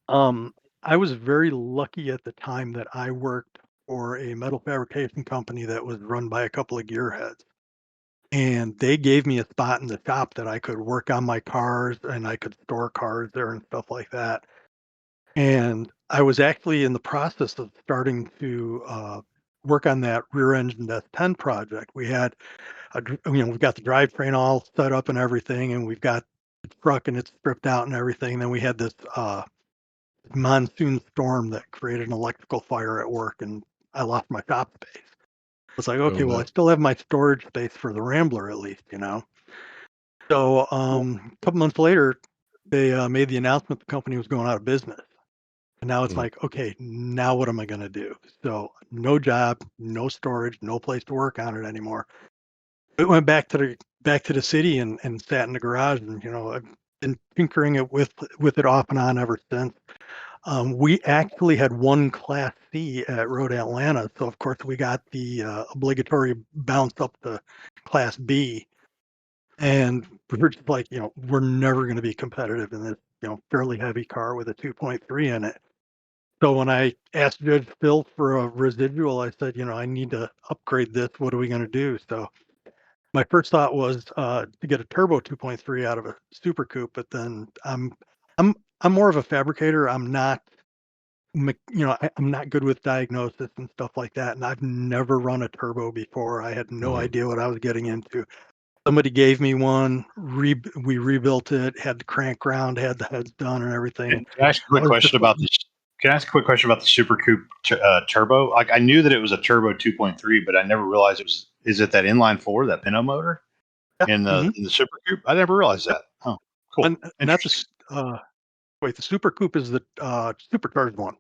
um, I was very lucky at the time that I worked for a metal fabrication company that was run by a couple of gearheads, and they gave me a spot in the shop that I could work on my cars, and I could store cars there and stuff like that. And I was actually in the process of starting to work on that rear engine S10 project. We had, we've got the drivetrain all set up and everything, and we've got the truck and it's stripped out and everything. And then we had this monsoon storm that created an electrical fire at work, and I lost my shop space. It's like, Oh okay, well, I no. still have my storage space for the Rambler at least. So a couple months later, they made the announcement the company was going out of business. And now it's Mm. like, okay, now what am I going to do? So no job, no storage, no place to work on it anymore. We went back to the city and sat in the garage, and I've been tinkering it with it off and on ever since. We actually had one Class C at Road Atlanta, so of course we got the obligatory bounce up to Class B, and we're just like, we're never going to be competitive in this, fairly heavy car with a 2.3 in it. So when I asked Judge Phil for a residual, I said, I need to upgrade this. What are we going to do? So my first thought was to get a turbo 2.3 out of a Super Coupe, but then I'm more of a fabricator. I'm not, I'm not good with diagnosis and stuff like that. And I've never run a turbo before. I had no Mhm. idea what I was getting into. Somebody gave me one. We rebuilt it. Had the crank ground, had the heads done, and everything. Can I ask a I quick was just question like, about this? Can I ask a quick question about the Super Coupe turbo? Like I knew that it was a turbo 2.3, but I never realized it was. Is it that inline four, that pinto motor yeah, in the Super Coupe? I never realized yep. that. Oh, cool, And that's interesting. Wait, the Super Coupe is the supercharged one.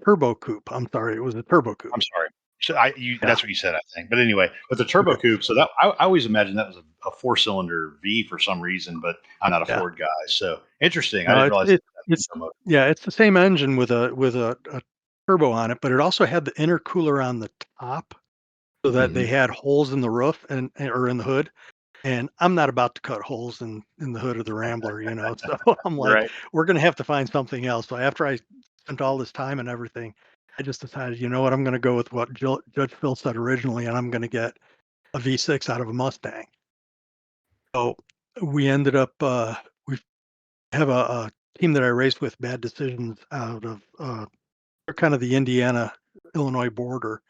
Turbo Coupe. I'm sorry, it was a Turbo Coupe. I'm sorry. So Yeah. that's what you said, I think. But anyway, with the turbo coupe, so that I always imagined that was a 4-cylinder V for some reason, but I'm not a Yeah. Ford guy, so interesting. I No, didn't realize it's that. yeah, it's the same engine with a turbo on it, but it also had the intercooler on the top so that they Mhm. had holes in the roof and or in the hood. And I'm not about to cut holes in the hood of the Rambler, you know. So I'm like, Right. we're gonna have to find something else. So after I spent all this time and everything, I just decided, you know what, I'm gonna go with what Judge Phil said originally, and I'm gonna get a V6 out of a Mustang. So we ended up we have a team that I raced with, Bad Decisions, out of they're kind of the Indiana Illinois border.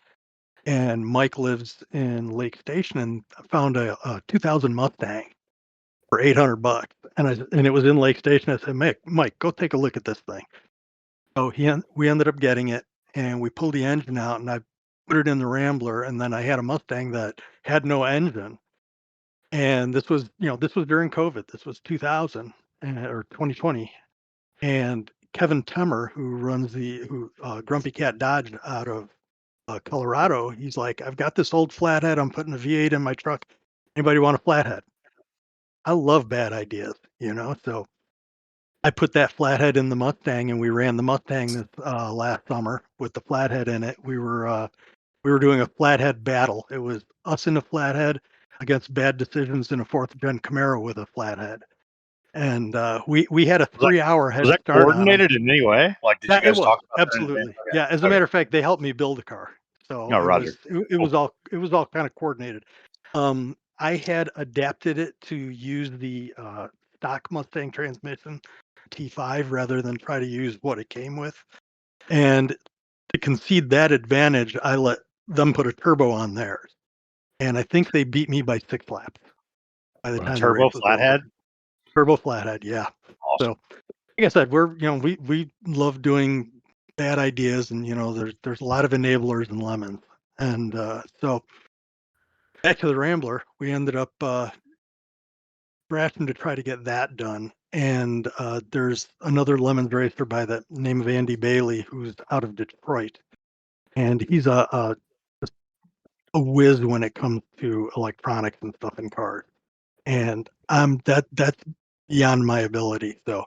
And Mike lives in Lake Station and found a 2000 Mustang for $800. And it was in Lake Station. I said, Mike, go take a look at this thing. So we ended up getting it, and we pulled the engine out, and I put it in the Rambler, and then I had a Mustang that had no engine. And this was during COVID. This was 2000 or 2020. And Kevin Temmer, who runs Grumpy Cat Dodge out of Colorado, he's like, I've got this old flathead. I'm putting a V8 in my truck. Anybody want a flathead? I love bad ideas, you know. So I put that flathead in the Mustang, and we ran the Mustang this last summer with the flathead in it. We were doing a flathead battle. It was us in a flathead against Bad Decisions in a fourth gen Camaro with a flathead, and we had a Was that 3 hour was head that start on them. coordinated in any way? Like, did you Yeah, it guys was talk about that in advance? absolutely. Okay. Yeah, as a Okay. matter of fact, they helped me build a car, so No, Roger. it was all kind of coordinated. I had adapted it to use the stock Mustang transmission T5 rather than try to use what it came with. And to concede that advantage, I let them put a turbo on theirs. And I think they beat me by 6 laps by the A time the turbo race was over. flathead? Turbo flathead, yeah. Awesome. So like I said, we love doing bad ideas, and there's a lot of enablers in Lemons. And so back to the Rambler, we ended up drafting to try to get that done. And there's another Lemons racer by the name of Andy Bailey who's out of Detroit, and he's just a whiz when it comes to electronics and stuff in cars. And that's beyond my ability. So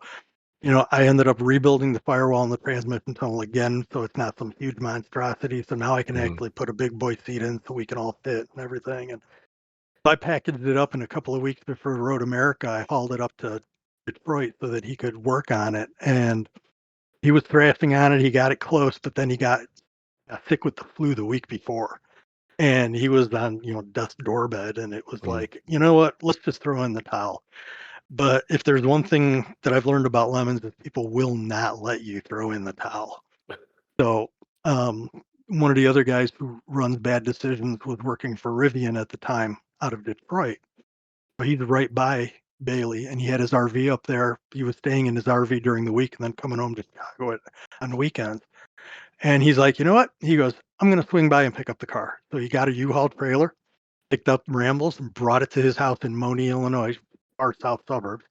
I ended up rebuilding the firewall and the transmission tunnel again, so it's not some huge monstrosity. So now I can Mhm. actually put a big boy seat in so we can all fit and everything. And so I packaged it up in a couple of weeks before Road America. I hauled it up to Detroit so that he could work on it. And he was thrashing on it. He got it close, but then he got sick with the flu the week before. And he was on, death's doorbed. And it was Mm. like, you know what? Let's just throw in the towel. But if there's one thing that I've learned about Lemons is people will not let you throw in the towel. So one of the other guys who runs Bad Decisions was working for Rivian at the time out of Detroit. So he's right by Bailey, and he had his RV up there. He was staying in his RV during the week and then coming home to Chicago on the weekends. And he's like, you know what? He goes, I'm going to swing by and pick up the car. So he got a U-Haul trailer, picked up Rambles, and brought it to his house in Moni, Illinois, our south suburbs.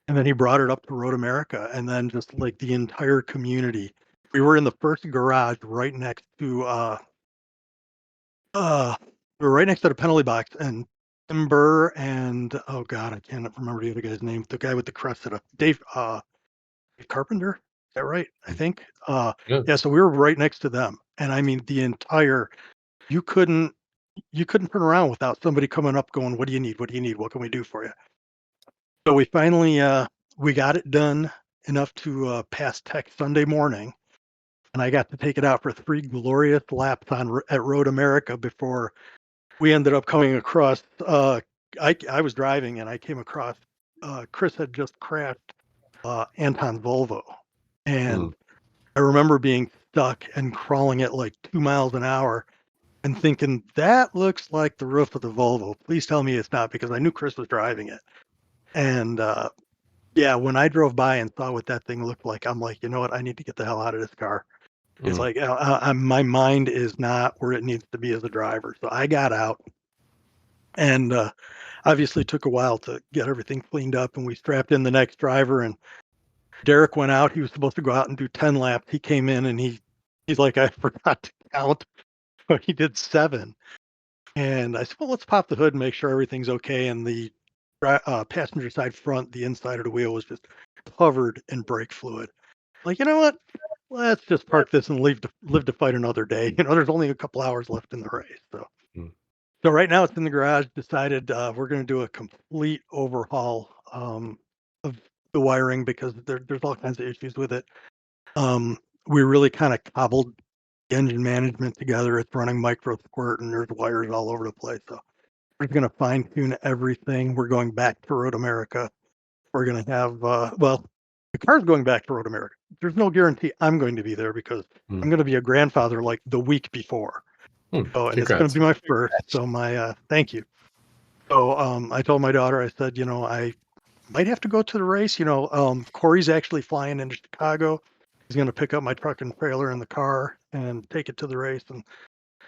And then he brought it up to Road America, and then just like the entire community. We were in the first garage right next to uh we were right next to the penalty box, and Timber and oh god, I can't remember the other guy's name. The guy with the crest Dave Carpenter. Is that right? I think. Yeah. Yeah, so we were right next to them. And I mean the entire you couldn't turn around without somebody coming up going, what do you need? What do you need? What can we do for you? So we finally we got it done enough to pass tech Sunday morning, and I got to take it out for 3 glorious laps at Road America before we ended up coming across. I was driving and I came across Chris had just crashed Anton's Volvo, Mm. and I remember being stuck and crawling at like 2 miles an hour and thinking that looks like the roof of the Volvo. Please tell me it's not, because I knew Chris was driving it. And yeah, when I drove by and saw what that thing looked like, I'm like, you know what? I need to get the hell out of this car. It's Mm. like my mind is not where it needs to be as a driver. So I got out, and obviously took a while to get everything cleaned up, and we strapped in the next driver, and Derek went out. He was supposed to go out and do 10 laps. He came in and he's like, I forgot to count. So he did 7. And I said, well, let's pop the hood and make sure everything's okay. And the passenger side front, the inside of the wheel was just covered in brake fluid. Like, you know what? Let's just park this and live to fight another day. There's only a couple hours left in the race. So right now it's in the garage. Decided we're going to do a complete overhaul of the wiring because there's all kinds of issues with it. We really kind of cobbled the engine management together. It's running micro squirt and there's wires all over the place. So we're going to fine tune everything. We're going back to Road America. We're going to have, the car's going back to Road America. There's no guarantee I'm going to be there because I'm going to be a grandfather like the week before. So, and it's going to be my first. So thank you. So I told my daughter, I said, I might have to go to the race. Corey's actually flying into Chicago. He's going to pick up my truck and trailer in the car and take it to the race. And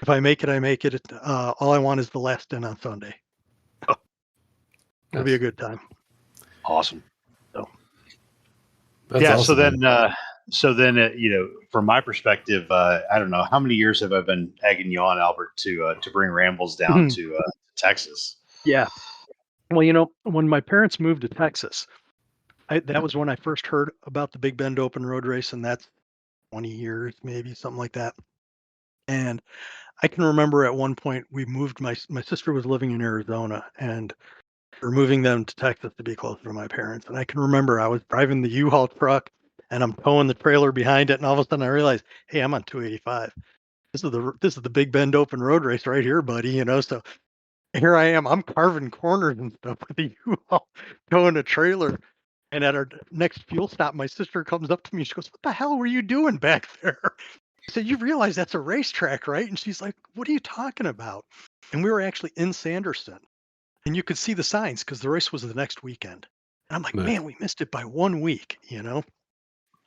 if I make it, I make it. All I want is the last in on Sunday. It'll be a good time. Awesome. So, awesome. So then, from my perspective, I don't know how many years have I been egging you on, Albert, to bring Rambles down to Texas. Yeah. Well, when my parents moved to Texas, that was when I first heard about the Big Bend Open Road Race, and that's 20 years, maybe something like that. And I can remember at one point we moved. My sister was living in Arizona, and we're moving them to Texas to be closer to my parents. And I can remember I was driving the U-Haul truck, and I'm towing the trailer behind it, and all of a sudden I realized, hey, I'm on 285. This is the Big Bend Open Road Race right here, buddy. So here I am. I'm carving corners and stuff with the U-Haul towing a trailer. And at our next fuel stop, my sister comes up to me. She goes, "What the hell were you doing back there?" I said, "You realize that's a racetrack, right?" And she's like, "What are you talking about?" And we were actually in Sanderson, and you could see the signs because the race was the next weekend. And I'm like, man, we missed it by 1 week.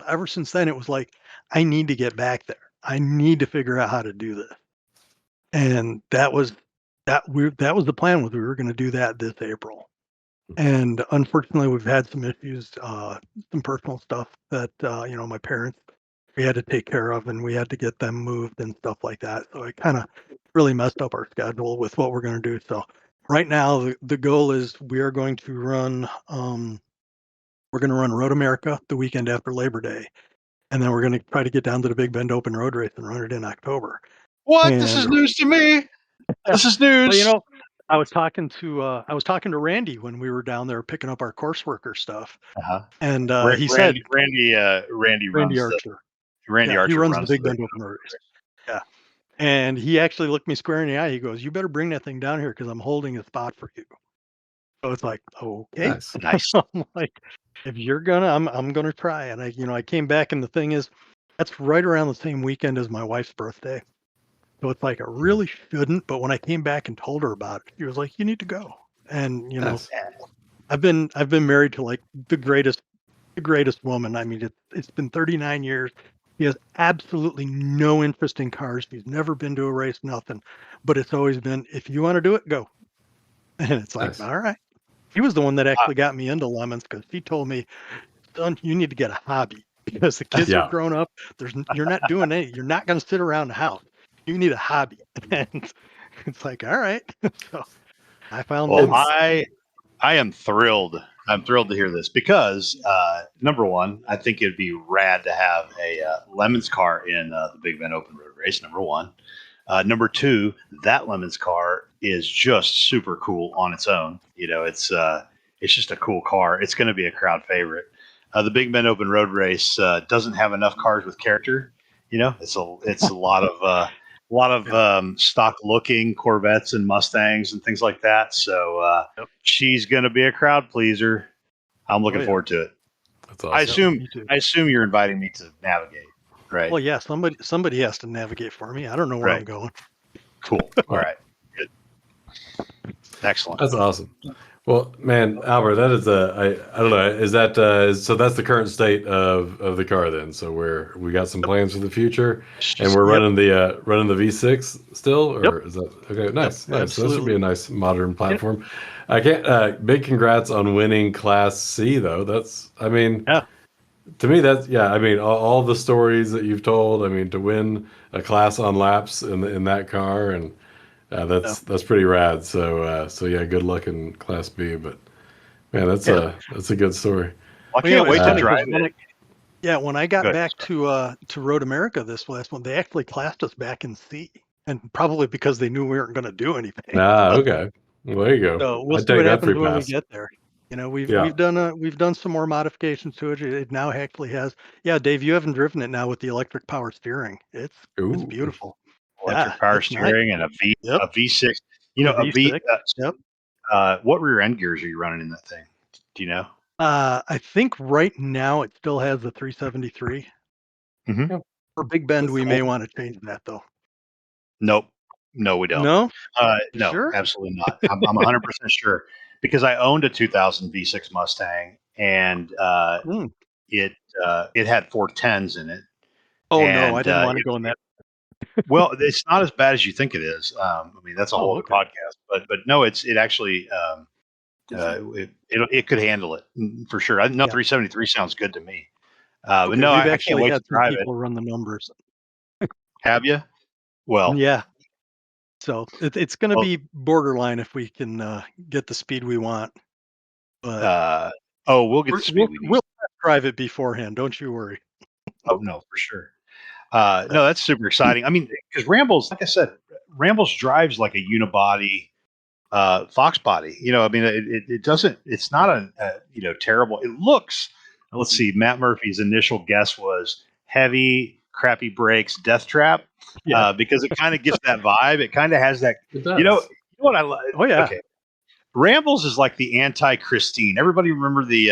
Ever since then, it was like, I need to get back there. I need to figure out how to do this. And that was the plan. We were going to do that this April. And unfortunately, we've had some issues, some personal stuff that, my parents, we had to take care of, and we had to get them moved and stuff like that. So it kind of really messed up our schedule with what we're going to do. So right now, the goal is we are going to run, Road America the weekend after Labor Day. And then we're going to try to get down to the Big Bend Open Road Race and run it in October. What? This is news to me. This is news. Well, I was talking to Randy when we were down there picking up our courseworker stuff, and he said Randy Archer. Randy Archer he runs the Big Bend Open Road Race. Yeah, and he actually looked me square in the eye. He goes, "You better bring that thing down here because I'm holding a spot for you." So it's like, okay, nice. I'm like, if you're gonna, I'm gonna try. And I came back, and the thing is, that's right around the same weekend as my wife's birthday. So it's like I really shouldn't, but when I came back and told her about it, she was like, "You need to go." And I've been married to like the greatest woman. I mean, it's been 39 years. He has absolutely no interest in cars. He's never been to a race, nothing. But it's always been, if you want to do it, go. And it's like, all right. He was the one that actually got me into Lemons because he told me, "Son, you need to get a hobby because the kids are grown up. You're not doing anything. You're not going to sit around the house. You need a hobby." And it's like, all right. So I found. Well, I am thrilled. I'm thrilled to hear this because number one, I think it'd be rad to have a Lemons car in the Big Bend Open Road Race. Number one. Number two, that Lemons car is just super cool on its own. It's just a cool car. It's going to be a crowd favorite. The Big Bend Open Road Race doesn't have enough cars with character. It's a lot of stock looking Corvettes and Mustangs and things like that. So she's going to be a crowd pleaser. I'm looking forward to it. That's awesome. I assume you're inviting me to navigate, right? Well, yeah, somebody has to navigate for me. I don't know where I'm going. Cool. All right. Good. Excellent. That's awesome. Well, man, Albert, that is I don't know. Is that so? That's the current state of the car then. So we got some plans for the future, and we're running the V6 still, or is that okay? Nice. So that should be a nice modern platform. I can't. Big congrats on winning Class C though. To me, that's yeah. I mean, all the stories that you've told. I mean, to win a class on laps in that car, and So, that's pretty rad. So yeah, good luck in Class B. But man, yeah. that's a good story. I Well, can't it's wait to funny drive because it. when I got Good. back to Road America this last one, they actually classed us back in C, and probably because they knew we weren't going to do anything. Ah, okay. Well, there you go. So we'll I'd see take what that free happens when we pass. get there. You know, Yeah. we've done some more modifications to it. It now actually has. Yeah, Dave, you haven't driven it now with the electric power steering. It's Ooh. beautiful. Yeah, Electric power it's nice. steering and Yep, a V6. You the know, a V. V6. Yep. What rear end gears are you running in that thing? Do you know? I think right now it still has the 373. Mm-hmm. Yeah, For Big Bend, that's we may cool. want to change that though. Nope. No, we don't. No, you No, sure? absolutely not. I'm 100% sure because I owned a 2000 V6 Mustang and Hmm. it it had 410s in it. Oh no, I And didn't want to go in that. well, it's not as bad as you think it is. I mean, that's a whole Oh, other okay. podcast. But no, it actually Is it? it could handle it for sure. No, Yeah. 373 sounds good to me. But Okay, no, we've I can't actually wait to had some drive it. people run the numbers. Have you? Well, Yeah. So it's going to well, be borderline if we can get the speed we want. But uh, oh, we'll get the speed we need. we'll drive it beforehand. Don't you worry. Oh no, for sure. So No, that's super exciting. I mean, because Rambles, like I said, Rambles drives like a unibody Fox body. You know, I mean, it doesn't. It's not terrible. It looks. Let's see. Matt Murphy's initial guess was heavy, crappy brakes, death trap, yeah. because it kind of gives that vibe. It kind of has that. It You know, does. what I like. Oh yeah. Okay, Rambles is like the anti Christine. Everybody remember the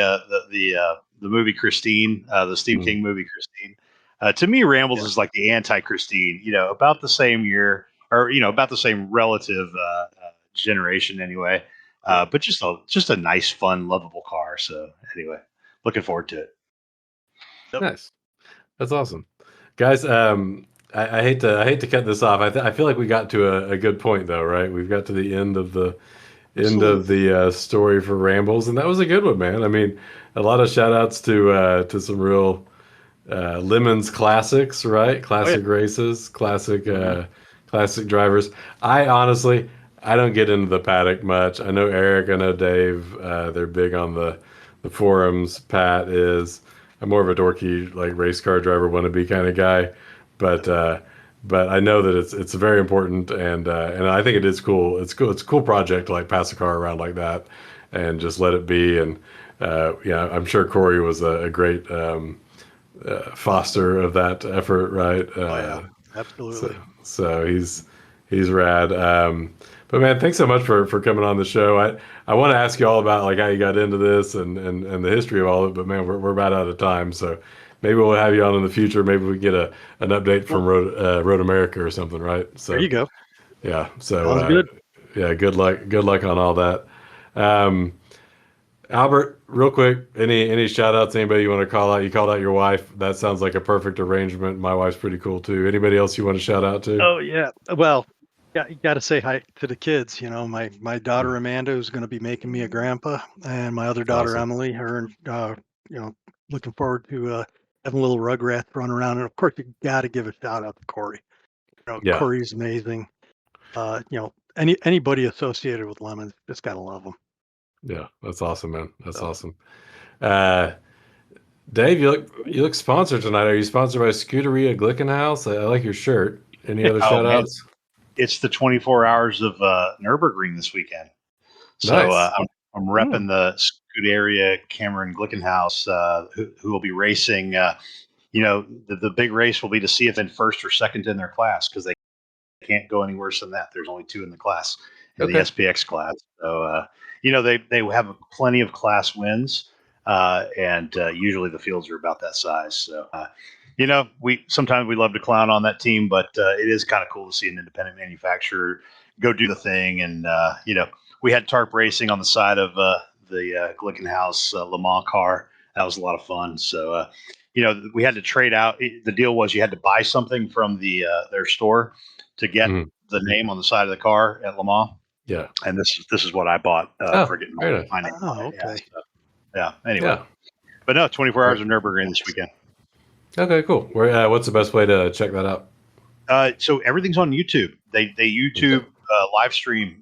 movie Christine, the Steve Mm. King movie Christine. To me, Rambles Yeah. is like the anti Christine. You know, about the same year, or about the same relative generation anyway. But just a nice, fun, lovable car. So anyway, looking forward to it. Yep. Nice. That's awesome, guys. I hate to cut this off. I feel like we got to a good point though, right? We've got to the end of Absolutely. the story for Rambles, and that was a good one, man. I mean, a lot of shout outs to some real Lemons classics, right? Oh yeah. Classic races, Mhm. classic drivers. I honestly, I don't get into the paddock much. I know Eric, I know Dave. They're big on the forums. Pat is. I'm more of a dorky like race car driver wannabe kind of guy, but but I know that it's very important, and I think it is cool. It's cool. It's a cool project to like pass a car around like that, and just let it be. And yeah, I'm sure Corey was a great foster of that effort, right? Oh yeah. So, Absolutely. so he's rad. But man, thanks so much for coming on the show. I want to ask you all about like how you got into this and the history of all of it, but man, we're about out of time. So maybe we'll have you on in the future. Maybe we get an update Well, from Road America or something, right? there So you go. yeah. So Sounds good. yeah, good luck on all that. Um, Albert, real quick, any shout outs, anybody you want to call out? You called out your wife. That sounds like a perfect arrangement. My wife's pretty cool too. Anybody else you want to shout out to? Oh yeah. Well, yeah, you got to say hi to the kids. You know, my daughter Amanda, who's going to be making me a grandpa, and my other daughter Awesome. Emily. Her, you know, looking forward to having little Rugrats run around. And of course, you got to give a shout out to Corey. You know, Yeah. Corey's amazing. You know, anybody associated with Lemons, just gotta love them. Yeah. That's awesome, man. That's So, awesome. Uh, Dave, you look sponsored tonight. Are you sponsored by Scuderia Glickenhaus? I like your shirt. Any other Oh shout man, outs? it's the 24 hours of Nurburgring this weekend. So Nice. I'm hmm, repping the Scuderia Cameron Glickenhaus, who will be racing. The big race will be to see if in first or second in their class because they can't go any worse than that. There's only two in the class in the Okay. SPX class. So they have plenty of class wins, and usually the fields are about that size. So we sometimes we love to clown on that team, but it is kind of cool to see an independent manufacturer go do the thing. And we had tarp racing on the side of the Glickenhaus Le Mans car. That was a lot of fun. So we had to trade out. The deal was you had to buy something from their store to get Mhm. the name on the side of the car at Le Mans. Yeah. And this is what I bought Oh, for getting right on. my name on oh, it. Yeah. okay. So, yeah. Anyway, Yeah. But no, 24 hours of Nürburgring this weekend. Okay, cool. What's the best way to check that out? So everything's on YouTube. They YouTube live stream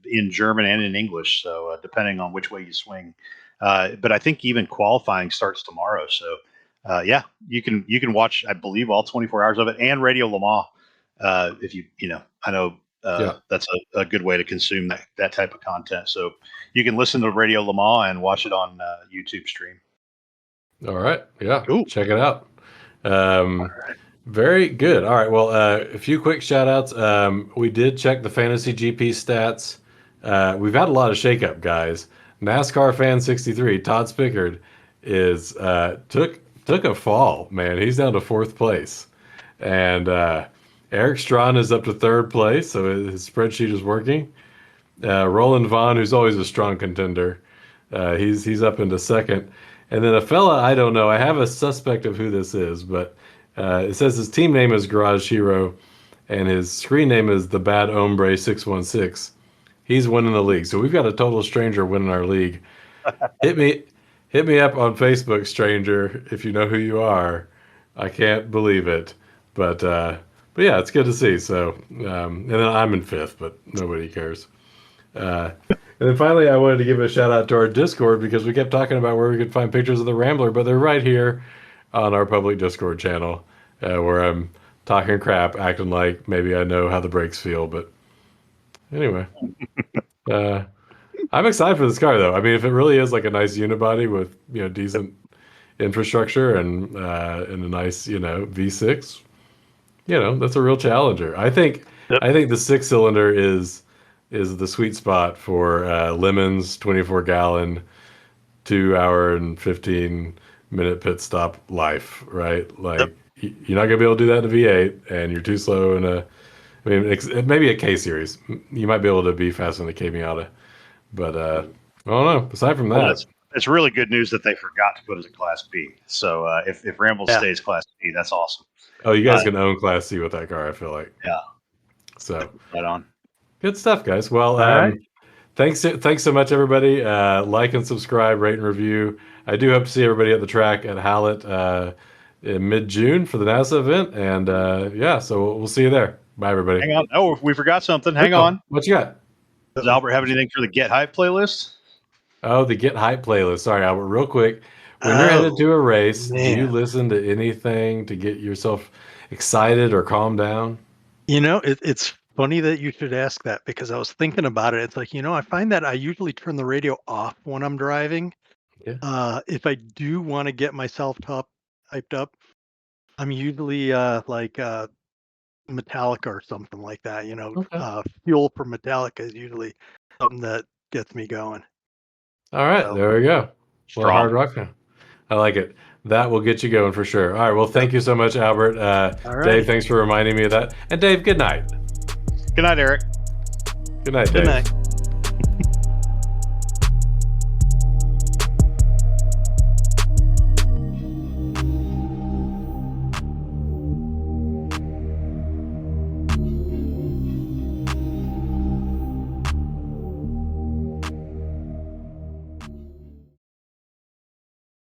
in German and in English. So depending on which way you swing, but I think even qualifying starts tomorrow. So yeah, you can watch, I believe, all 24 hours of it, and Radio Le Mans. If I know that's a good way to consume that type of content. So you can listen to Radio Le Mans and watch it on YouTube stream. All right, yeah, Cool. Check it out. Very good. All right, well, a few quick shout outs. We did check the Fantasy GP stats. We've had a lot of shakeup, guys. NASCAR fan 63, Todd Spickard, is took a fall, man. He's down to 4th place. And Eric Strawn is up to 3rd place, so his spreadsheet is working. Roland Vaughn, who's always a strong contender, he's up into 2nd. And then a fella, I don't know, I have a suspect of who this is, but it says his team name is Garage Hero, and his screen name is The Bad Hombre 616. He's winning the league. So we've got a total stranger winning our league. Hit me up on Facebook, stranger, if you know who you are. I can't believe it. But yeah, it's good to see. So and then I'm in 5th, but nobody cares. And then finally, I wanted to give a shout out to our Discord, because we kept talking about where we could find pictures of the Rambler, but they're right here on our public Discord channel, where I'm talking crap, acting like maybe I know how the brakes feel. But anyway, I'm excited for this car, though. I mean, if it really is like a nice unibody with decent infrastructure and a nice V6, that's a real challenger. I think the 6-cylinder is the sweet spot for Lemons 24-gallon, 2-hour and 15-minute pit stop life, right? Like, you're not gonna be able to do that in a V8, and you're too slow in maybe a K series. You might be able to be fast in a K Miata, but I don't know. Aside from that, it's really good news that they forgot to put it as a Class B. So if Ramble stays Class B, that's awesome. Oh, you guys can own Class C with that car, I feel like. Yeah. So right on. Good stuff, guys. Well, thanks so much, everybody. Like and subscribe, rate and review. I do hope to see everybody at the track at Hallett in mid-June for the NASA event. And so we'll see you there. Bye, everybody. Hang on. Oh, we forgot something. Hang on. What you got? Does Albert have anything for the Get Hype playlist? Oh, the Get Hype playlist. Sorry, Albert, real quick. When you're headed to a race, do you listen to anything to get yourself excited or calm down? It's funny that you should ask that, because I was thinking about it. It's like, I find that I usually turn the radio off when I'm driving. Yeah. If I do want to get myself hyped up, I'm usually like Metallica or something like that. Okay. Fuel for Metallica is usually something that gets me going. All right, there we go. Strong. Hard rock now. I like it. That will get you going for sure. All right, well, thank you so much, Albert. All right. Dave, thanks for reminding me of that. And Dave, good night. Good night, Eric. Good night, Dave. Good night.